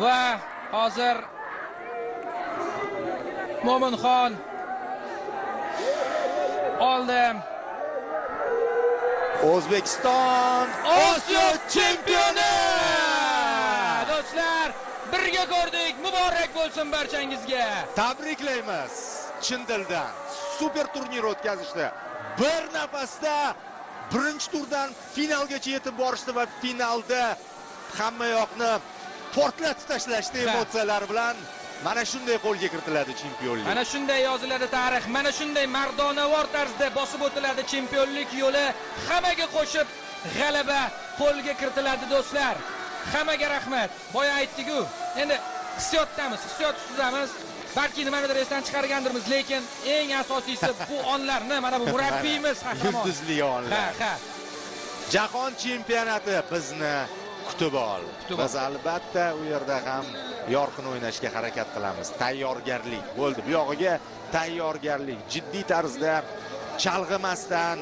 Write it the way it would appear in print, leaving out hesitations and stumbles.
va hozir Mo'minxon oldi. O'zbekiston Osiyo chempioni! Do'stlar, birga ko'rdik. Muborak bo'lsin barchangizga. Tabriklaymiz. Chin dildan super turnir o'tkazishdi. Bir nafasda birinchi turdan finalgacha yetib borishdi va finalda hamma yoqni portlatib tashlashdi emotsiyalar bilan. Mana shunday qo'lga kiritiladi chempionlik. Mana shunday yoziladi tarix. Mana shunday mardonavor tarzda bosib o'tiladi chempionlik yo'li. Hammaga qo'shib g'alaba qo'lga kiritiladi do'stlar. Hammaga rahmat. Boya aytdik-ku. Endi hissiyotdamiz, hissiyot ustidamiz. Balki nimanidir esdan chiqargandirmiz, lekin eng asosiysi bu onlarni mana bu murabbiyimiz qahramon. Yulduzli onlar. Ha. Jahon chempionati bizni kutib ol. Biz albatta u yerda ham yorqin o'ynashga harakat qilamiz. Tayyorgarlik bo'ldi. Bu yog'iga tayyorgarlik, jiddiy tarzda chalg'imasdan